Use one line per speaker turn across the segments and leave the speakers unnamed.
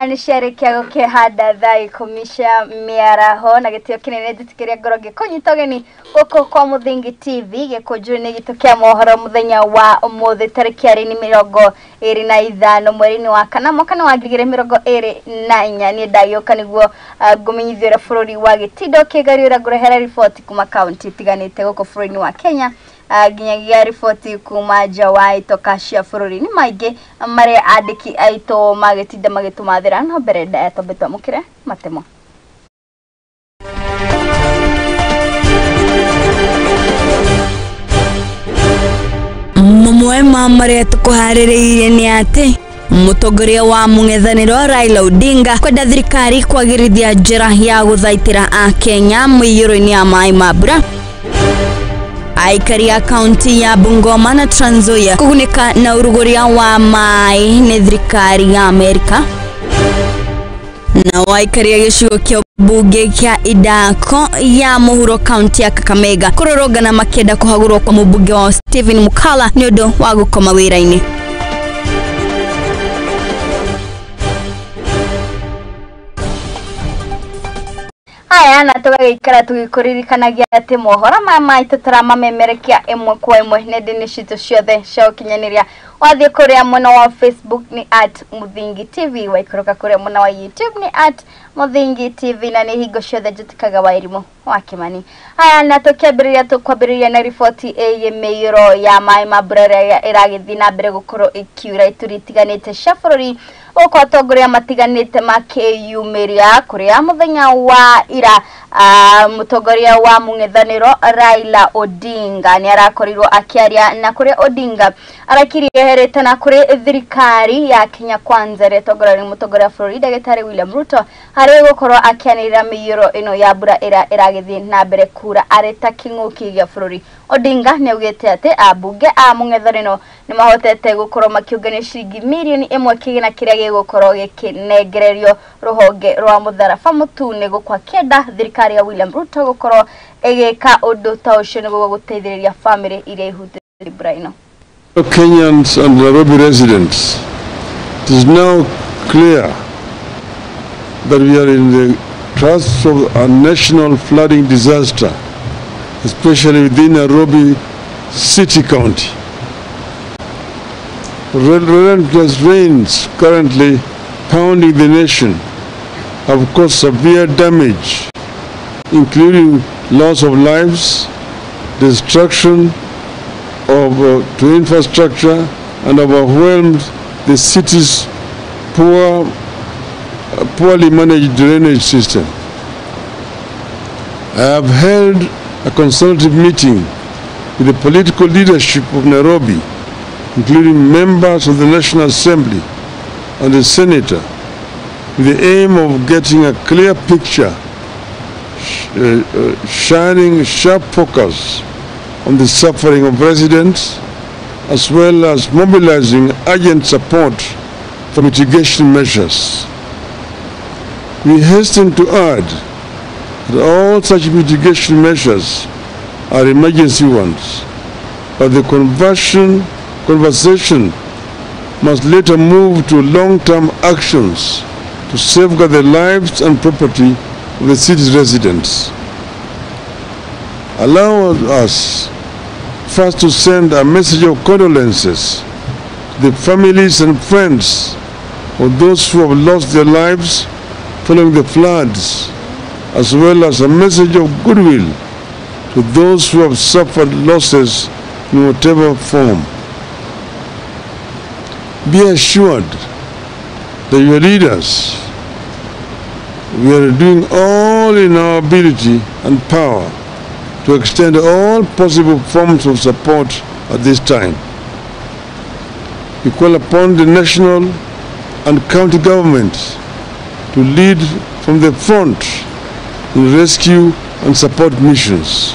Nisherekea gukihanda thaa ikumi cia Miaraho na gitio kinene nditikiria ngoro gikunyitogeni guko kwa Muthingi TV Gikunjuro ni gitu kia mohoro muthenya wa umuthi tariki ari ni 25 mweri wa kana mwaka wa 2024 ni ndayoka niguo ngumenyithira bururi wa Gitindo kigariura ngurehera report kuma county tiganite guko bururi wa Kenya ginyagia riboti kuma Jawai tokashia bururi ni maingi mare andiki aito magetinda magitumathira no mbere ndato betomukire matemo
Mwema mare tukuhaririire ni ati mutongoria wa mung'ethaniro Raila Odinga kwenda thirikari kwagirithia njira ya guthaitira a Kenya Miyuro-ini ya mai mabura. Aikari ya kaunti ya Bungoma na Trans Nzoia kugunika na uruguria wa mai ni thirikari ya Amerika. Na waikari ya gicigo kia bunge kia Idako ya muhuro kaunti ya Kakamega kurorogana makenda kuhagurwo kwa mubunge wa Stephen Mukala ni undu wa gukoma wira-ini.
Aya na tugagikara tugikuririkanagia ati mohoro mama tutaramemerekia imwe kwa imwe nende citu ciothe cia ukinyaniria wathie kuria muno wa Facebook ni @Muthingi TV waikoroka kuria muno wa YouTube ni @Muthingi TV na ni hingo ciothe njutikaga wa irimu wa Kimani. Aya na tukwambiriria na riboti ya Miyuro ya mai mabura iragithina mbere gukorwo ikiura ituritiganite cia bururi uko atongoria matiganite makiyumiria kuria muthenya wa ira mutongoria wa mung'ethaniro Raila Odinga ni arakorirwo akiaria na kuria Odinga arakirie herete na kuri thirikari ya Kenya Kwanza retongoria mutongoria bururi Daktari William Ruto hari gukorwo akianira Miyuro ino ya bura iragithie na mbere kura areta king'uki gya bururi. Odinga ni ugite ati abunge a mung'ethaniro ni mahotete gukorwo makiungania ciringi milioni 1 kigina kiria gigukorwo gikinegererio ruhonge rwa mutharaba mutune gukwa kenda thirikari ya William Ruto gukorwo egeka undu ta ucio niguo guteithiriria family iria ihutire braino.
Kenyans and Nairobi residents, it is now clear that we are in the crux of a national flooding disaster, especially within Nairobi City County. Relentless rains currently pounding the nation have caused severe damage, including loss of lives, destruction to infrastructure, and overwhelmed the city's poorly managed drainage system. I have held a consultative meeting with the political leadership of Nairobi, including members of the National Assembly and the Senator, with the aim of getting a clear picture, shining sharp focus on the suffering of residents, as well as mobilizing urgent support for mitigation measures. We hasten to add that all such mitigation measures are emergency ones, but the conversation must later move to long-term actions to safeguard the lives and property of the city's residents. Allow us first to send a message of condolences to the families and friends of those who have lost their lives following the floods, as well as a message of goodwill to those who have suffered losses in whatever form. Be assured that your leaders, we are doing all in our ability and power to extend all possible forms of support at this time. We call upon the national and county governments to lead from the front in rescue and support missions.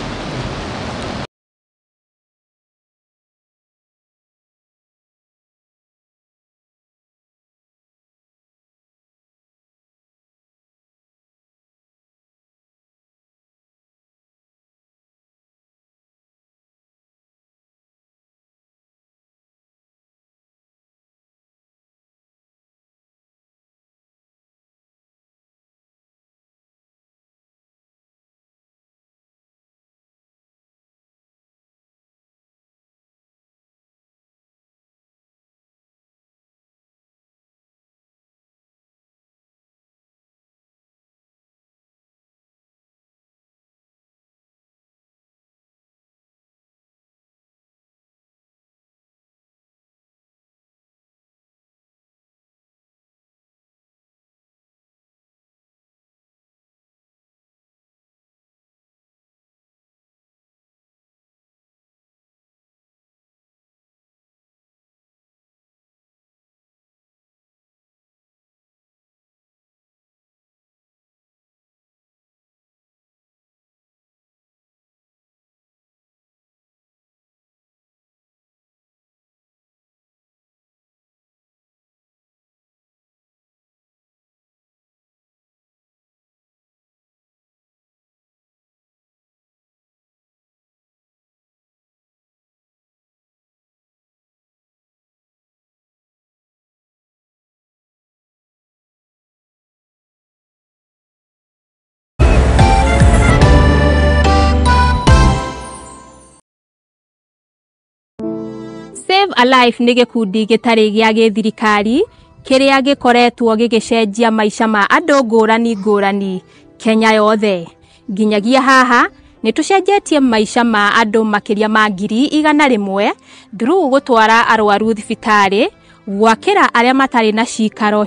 Save a Life nĩ gĩkundi gĩtarĩ gĩa gĩthirikari kĩrĩa gĩkoretwo gĩgĩcenjia maica ma andũ ngũrani Kenya yothe. Nginyagia haha nĩ tũcenjetie maica ma andũ makĩria ma 100,000 through gũtwara arwaru thibitarĩ, gwakĩra arĩa matarĩ na cikaro,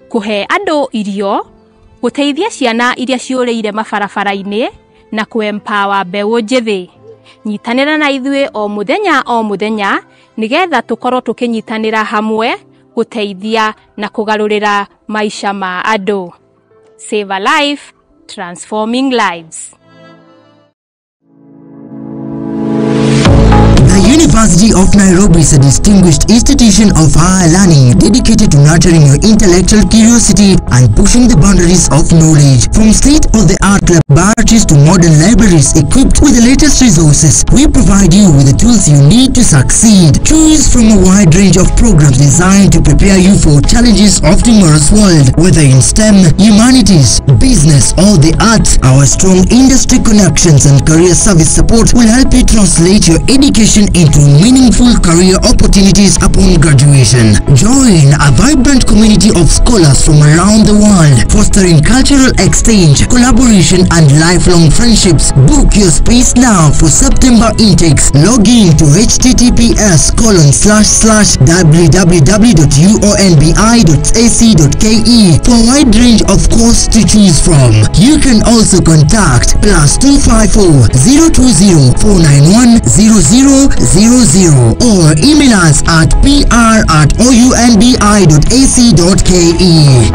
kũhe andũ irio, gũteithia ciana iria ciũrĩire mabarabara-inĩ na kũ-empower mbeũ njĩthĩ. Nyitanĩra na ithuĩ o mũthenya nĩgetha tũkorwo tũkĩnyitanĩra hamwe gũteithia na kũgarũrĩra maica ma andũ. Save a Life, transforming lives.
The University of Nairobi is a distinguished institution of higher learning dedicated to nurturing your intellectual curiosity and pushing the boundaries of knowledge. From state-of-the-art laboratories to modern libraries equipped with the latest resources, we provide you with the tools you need to succeed. Choose from a wide range of programs designed to prepare you for challenges of tomorrow's world. Whether in STEM, humanities, business or the arts, our strong industry connections and career service support will help you translate your education into meaningful career opportunities upon graduation. Join a vibrant community of scholars from around the world, fostering cultural exchange, collaboration and lifelong friendships. Book your space now for September intakes. Log in to https://www.uonbi.ac.ke for a wide range of courses to choose from. You can also contact +254 020 491 0000 or email us at pr@ounbi.ac.ke.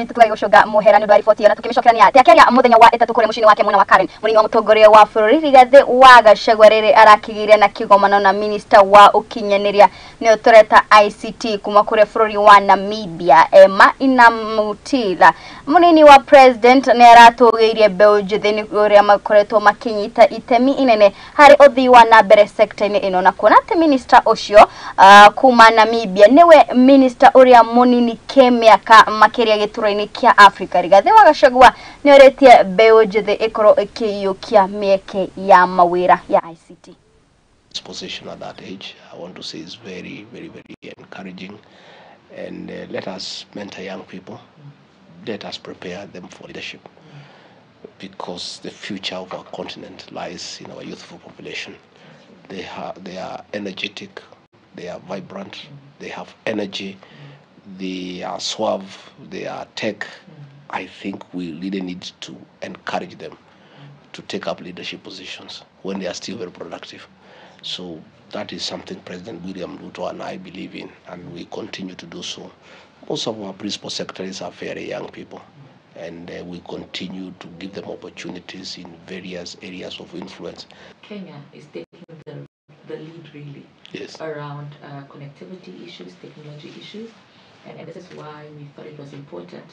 Tukagushoga muherani bari 40 na tukimishokirania tiakeria muthenya wa itatu kuri mushini wake mwana wa Karen munini wa mutongoria wa bururi Rigathi wa Gachagua riri arakigiria na kigomano na minister wa ukinyaniria ni utureta ICT kuma kuri bururi wa Namibia Emma Inamutila. Munini wa president ni aratugirie mbeu njithi ni uria makoretwo makinyita itemi inene hari uthii wa na mbere sector-ini ino na kuona ati minister ucio kuma Namibia niwe minister uria munini kemiaka makiria gituro-ini kia Africa. Rigathi wa Gachagua ni oretie mbeu njithi ikorwo ikiyukia mieke ya mawira ya ICT.
This position at that age, I want to say, is very, very, very encouraging, and let us mentor young people. Let us prepare them for leadership, because the future of our continent lies in our youthful population. They are energetic, they are vibrant, they have energy, they are suave, they are tech. I think we really need to encourage them to take up leadership positions when they are still very productive. So that is something President William Ruto and I believe in, and we continue to do so. Most of our principal secretaries are very young people, and we continue to give them opportunities in various areas of influence.
Kenya is taking the lead really,
yes,
around connectivity issues, technology issues, and this is why we thought it was important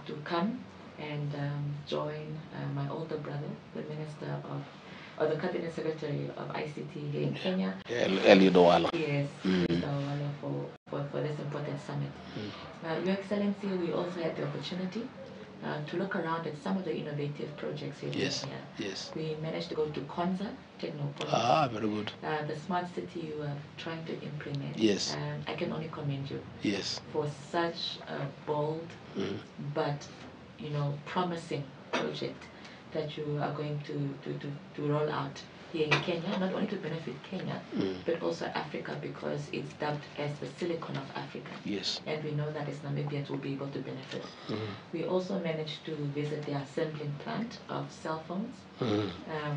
to come and join my older brother, the Minister of, or the Cabinet Secretary of ICT here in Kenya.
Eliodowala.
Yes, for this important summit. Your Excellency, we also had the opportunity to look around at some of the innovative projects here.
Yes, yes.
We managed to go to Konza Technopolis.
Ah, very good.
The smart city you are trying to implement.
Yes.
I can only commend you.
Yes.
For such a bold but promising project that you are going to roll out here in Kenya, not only to benefit Kenya, but also Africa, because it's dubbed as the Silicon of Africa.
Yes.
And we know that as Namibians will be able to benefit. We also managed to visit their assembling plant of cell phones,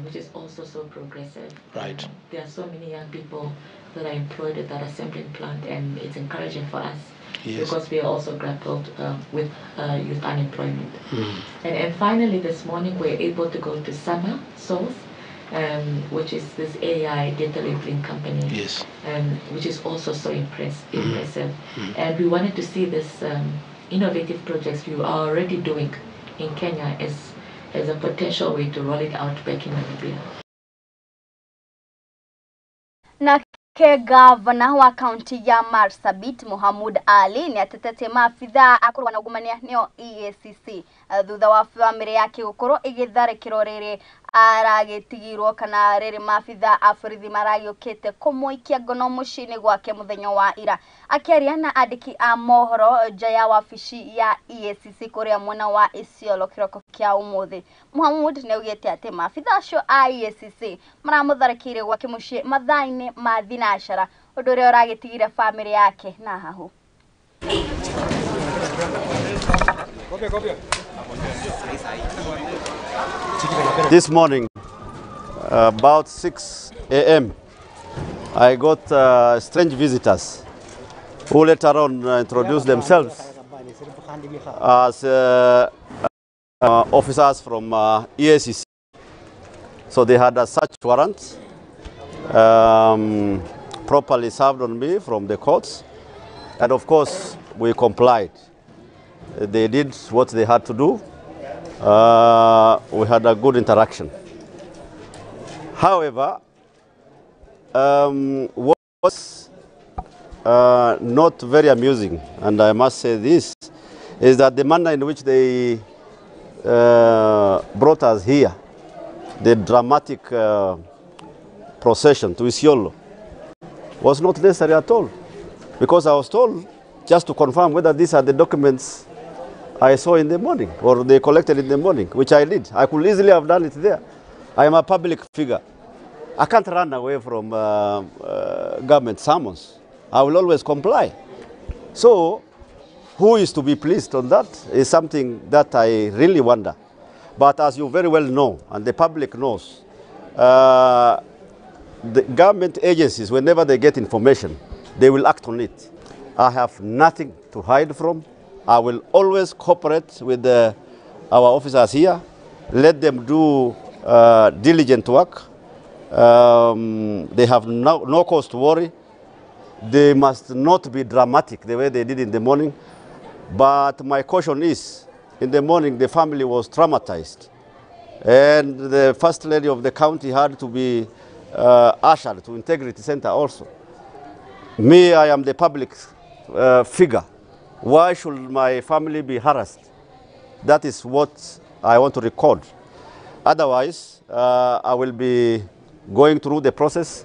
which is also so progressive.
Right.
There are so many young people that are employed at that assembling plant, and it's encouraging for us. Yes. Because we are also grappled with youth unemployment. And finally, this morning, we're able to go to Summer Source, which is this AI data labeling company, yes, which is also so impressive. And we wanted to see this innovative projects you are already doing in Kenya as a potential way to roll it out back in Namibia.
Nake gavana wa kaunti ya Marsabit Mohamud Ali ni atetete maafitha akorwo wanagumania nio EACC thutha wa family yake gukorwo igitharikiro riri aragitigirwo kana riri maafitha a borithi maragĩũkĩte kũmũikia ngono mucini gwake muthenya wa ira. Akiaria na andiki a mohoro nja ya wabici ya EACC kuria mwena wa Isiolo kiroko kia umuthi, Mohamud niaugĩte ati maafitha acio a EACC maramũtharĩkĩire gwake muciĩ mathaa-inĩ ma thinashara, ũndũ ũrĩa ũragĩtigire family yake na hahu.
This morning, about 6 a.m., I got strange visitors who later on introduced themselves as officers from EACC. So they had a search warrant properly served on me from the courts, and of course we complied. They did what they had to do. We had a good interaction. However, what was not very amusing, and I must say this, is that the manner in which they brought us here, the dramatic procession to Isiolo, was not necessary at all. Because I was told just to confirm whether these are the documents I saw in the morning, or they collected in the morning, which I did. I could easily have done it there. I am a public figure. I can't run away from government summons. I will always comply. So, who is to be pleased on that is something that I really wonder. But as you very well know, and the public knows, the government agencies, whenever they get information, they will act on it. I have nothing to hide from. I will always cooperate with our officers here, let them do diligent work. They have no cause to worry. They must not be dramatic the way they did in the morning. But my caution is, in the morning the family was traumatized. And the First Lady of the county had to be ushered to Integrity Center also. Me, I am the public figure. Why should my family be harassed? That is what I want to record. Otherwise, I will be going through the process.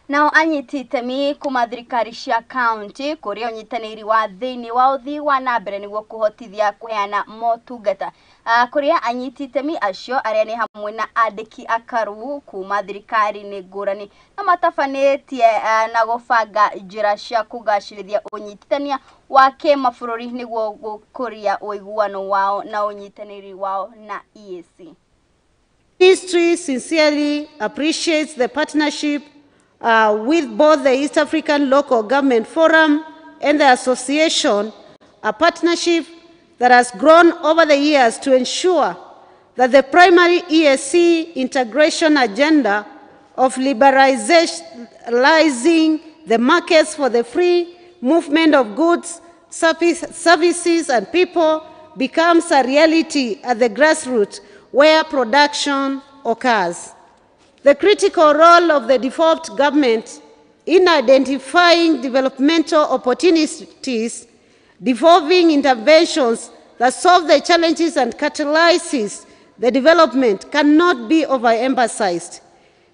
Nao anyiti itemi kuma thirikari cia county kuria unyitanĩri wa thĩinĩ wa ũthii wa nambere nĩguo kũhotithia kũheana motungata kuria anyiti itemi acio arĩa nĩ hamwe na andĩki akaru kuma thirikari-inĩ ngũrani na matabanĩtie na gũbanga njĩra cia kũgacĩrithia ũnyitithania wa kĩmabũrũri nĩguo gũkũria ũiguano wao na ũnyitanĩri wao na EAC.
Ministry sincerely appreciates the partnership with both the East African Local Government Forum and the Association, a partnership that has grown over the years to ensure that the primary EAC integration agenda of liberalizing the markets for the free movement of goods, services and people becomes a reality at the grassroots where production occurs. The critical role of the devolved government in identifying developmental opportunities, devolving interventions that solve the challenges and catalyze the development cannot be overemphasized.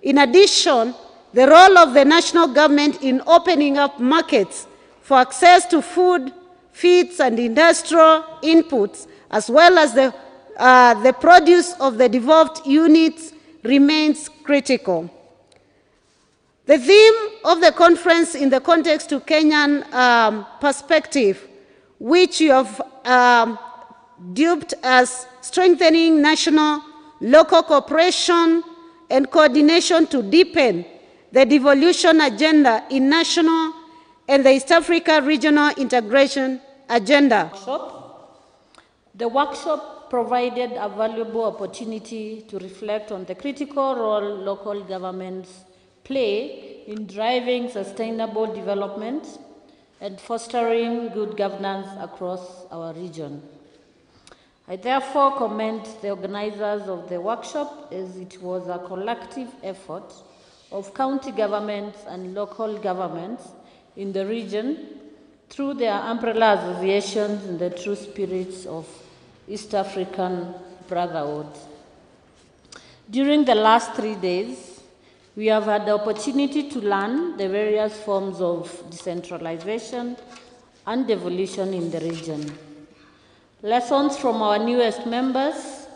In addition, the role of the national government in opening up markets for access to food, feeds and industrial inputs, as well as the the produce of the devolved units remains critical. The theme of the conference in the context to Kenyan perspective, which you have dubbed as strengthening national, local cooperation and coordination to deepen the devolution agenda in national and the East Africa regional integration agenda.
The workshop provided a valuable opportunity to reflect on the critical role local governments play in driving sustainable development and fostering good governance across our region. I therefore commend the organizers of the workshop, as it was a collective effort of county governments and local governments in the region through their umbrella associations in the true spirits of East African Brotherhood. During the last 3 days, we have had the opportunity to learn the various forms of decentralization and devolution in the region. Lessons from our newest members,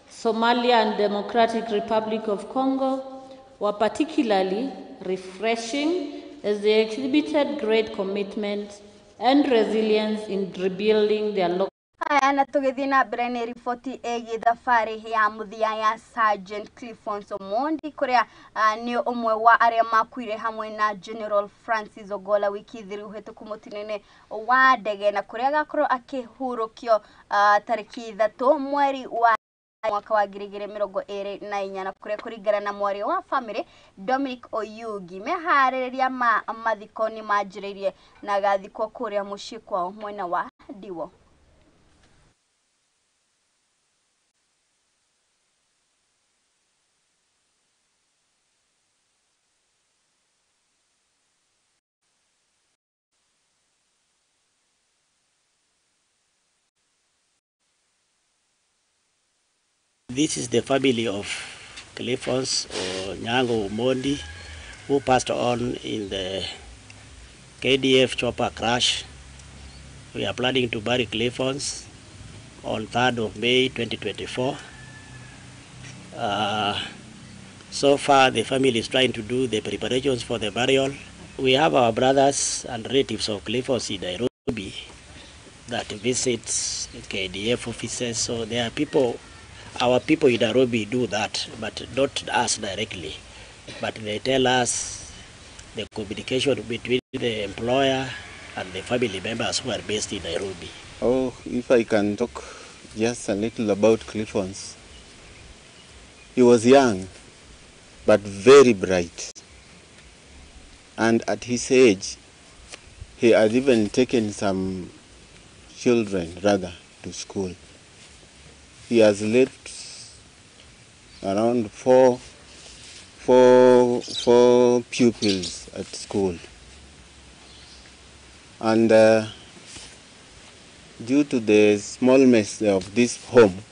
Somalia and Democratic Republic of Congo, were particularly refreshing as they exhibited great commitment and resilience in rebuilding their local.
Haya na tugithii na mbere ni riboti ĩgiĩ thabarĩ ya mũthia ya Sergeant Clifford Omondi kuria ni umwe wa aria makuire hamwe na General Francis Ogola wiki thiru hĩtũku mũtino-inĩ wa ndege na kuria gakorwo akĩhurũkio tarĩki 3 mweri wa mwaka wa 2024 na kuria kũringana na mwario wa family Dominic Oyugi meharĩrĩria ma mathiko ni manjĩrĩirie na gathikwo kuria mũciĩ kwao mwena wa Diwo.
This is the family of Clifford Onyango Omondi, who passed on in the KDF chopper crash. We are planning to bury Clifford on 3rd of May 2024. So far, the family is trying to do the preparations for the burial. We have our brothers and relatives of Clifford in Nairobi that visit KDF offices. So there are people. Our people in Nairobi do that, but not us directly. But they tell us the communication between the employer and the family members who are based in Nairobi.
Oh, if I can talk just a little about Clifford. He was young, but very bright. And at his age, he had even taken some children, rather, to school. He has left around four pupils at school. And due to the smallness of this home,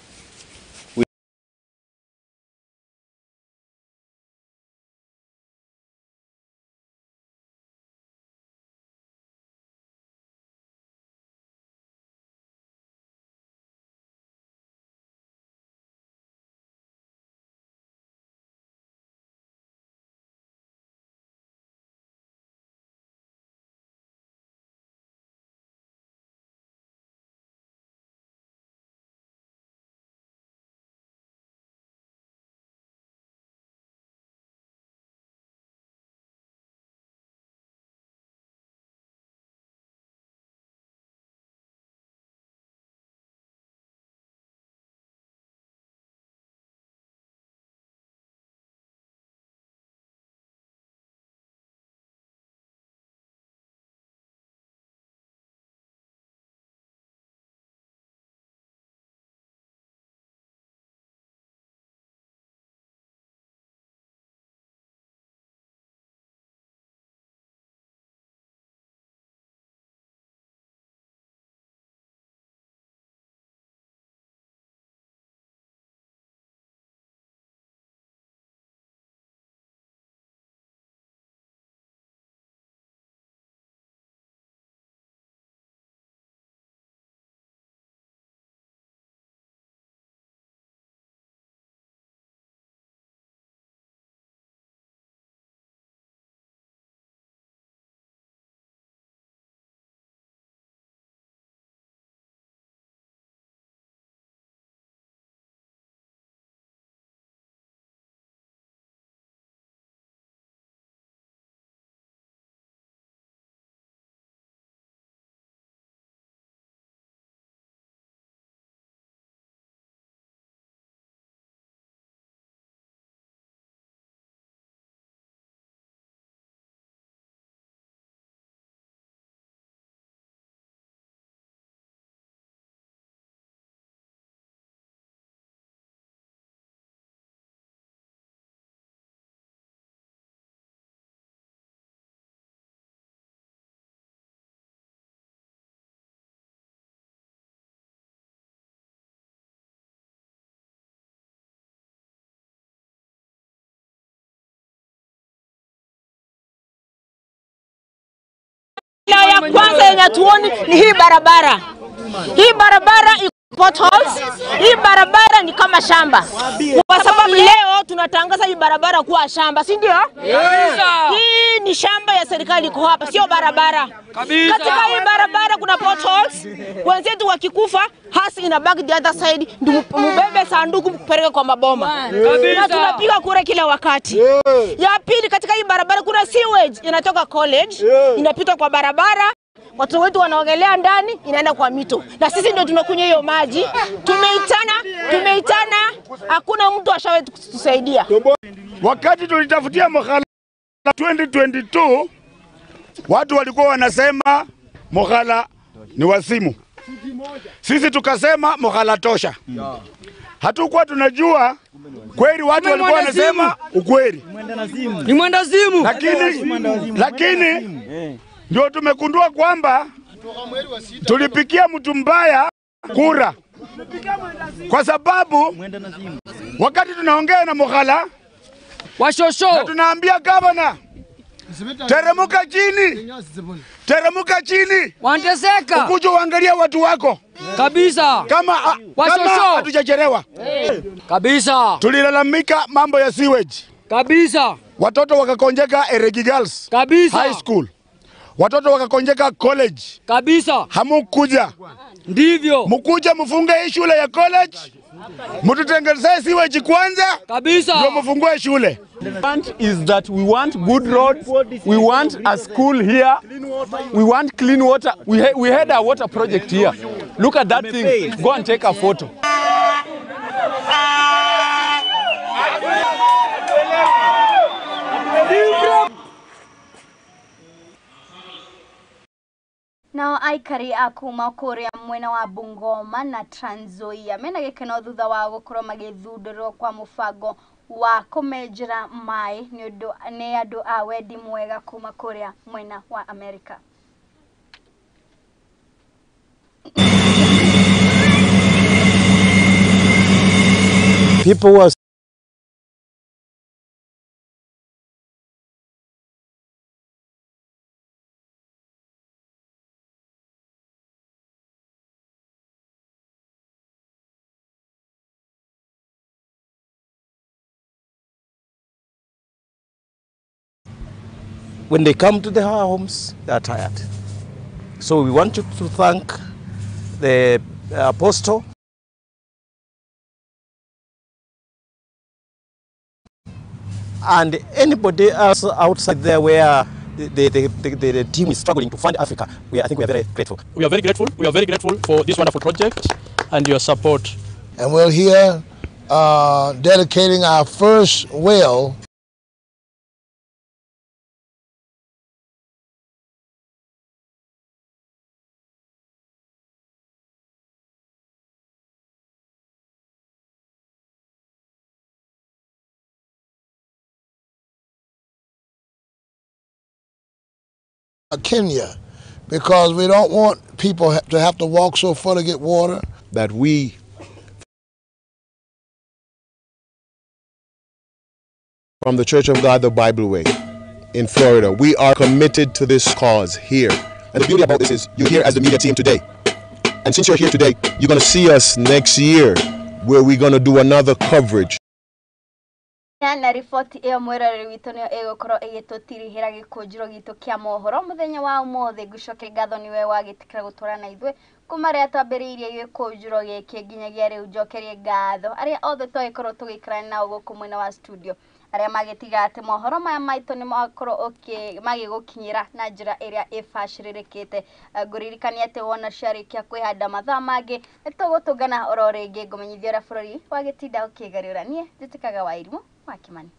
ya kwanza yenye tuoni ni hii barabara. Hii barabara potholes. Hii barabara ni kama shamba. Kwa sababu leo tunatangaza hii barabara kuwa shamba, si ndio? Hii ni shamba ya serikali iko hapa, sio barabara. Katika hii barabara kuna potholes. Wenzetu wakikufa, hasi inabaki the other side, mbebe sanduku kupeleka kwa maboma. Na tunapiga kura kila wakati. Ya pili, katika hii barabara kuna sewage inatoka college, inapita kwa barabara. Watu wetu wanaogelea ndani, inaenda kwa mito. Na sisi ndio tunakunywa hiyo maji. Tumeitana, hakuna mtu ashawe tusaidia.
Wakati tulitafutia Mokhala 2022, watu walikuwa wanasema Mokhala ni wasimu. Sisi tukasema Mokhala tosha. Hatukuwa tunajua kweli watu walikuwa wanasema ukweli.
Ni mwendazimu.
Lakini ndio tumekundua kwamba tulipikia mtu mbaya kura. Kwa sababu wakati tunaongea na Mokhala
washosho
na tunaambia gavana teremuka chini
wanateseka,
ukuje uangalia watu wako
kabisa
kama hatujachelewa
kabisa.
Tulilalamika mambo ya sewage
kabisa,
watoto wakakonjeka Eregi Girls
kabisa
High School, watoto wakakonjeka college
kabisa.
Hamukuja,
ndivyo
mkuja mfunge hii shule ya college, mtutengenezee sewage kwanza
kabisa
ndio mfungue shule.
The point is that we want good roads, we want a school here, we want clean water. We had a water project here. Look at that thing. Go and take a photo.
Nao aikari akuma kuria mwena wa Bungoma na Trans Nzoia mena gikeno thutha wa gukorwo magithundurwo kwa mubango wa kumejera mai ni andu a wendi mwega kuma kuria mwena wa Amerika.
People were when they come to their homes, they are tired. So we want to thank the apostle and anybody else outside there where the team is struggling to fund Africa. I think we are very grateful.
We are very grateful. We are very grateful for this wonderful project and your support.
And we're here dedicating our first well Kenya, because we don't want people to have to walk so far to get water.
That we from the Church of God, the Bible Way in Florida, we are committed to this cause here. And the beauty about this is you're here as the media team today. And since you're here today, you're going to see us next year where we're going to do another coverage.
Na ripoti iyo mwerere witũ nĩyo ĩgũkorwo ĩgĩtũtirihĩra gĩkũnjĩro gitũ kĩa mohoro mũthenya wa ũmũthĩ. Ngũcokeria ngatho nĩwe wagĩtĩkĩra gũtũra na ithuĩ kuma rĩrĩa twambĩrĩirie gĩkũnjĩro gĩkĩ nginyagia rĩu. Njokerie ngatho arĩa othe twagĩkorwo tũgĩikarania nao gũkũ mwena wa studio, arĩa magĩtiga atĩ mohoro maya maitũ nĩ makorwo magĩgũkinyĩra na njĩra ĩrĩa ĩbacĩrĩrĩkĩte. Ngũririkania atĩ wona ciarĩkia kwĩhanda mathaa mangĩ nĩtũgũtũngana oro rĩngĩ ngũmenyithia ũrĩa bũrũri wagĩtinda ũkĩgarũra. Niĩ njĩtĩkaga Wairimũ wa Kimani.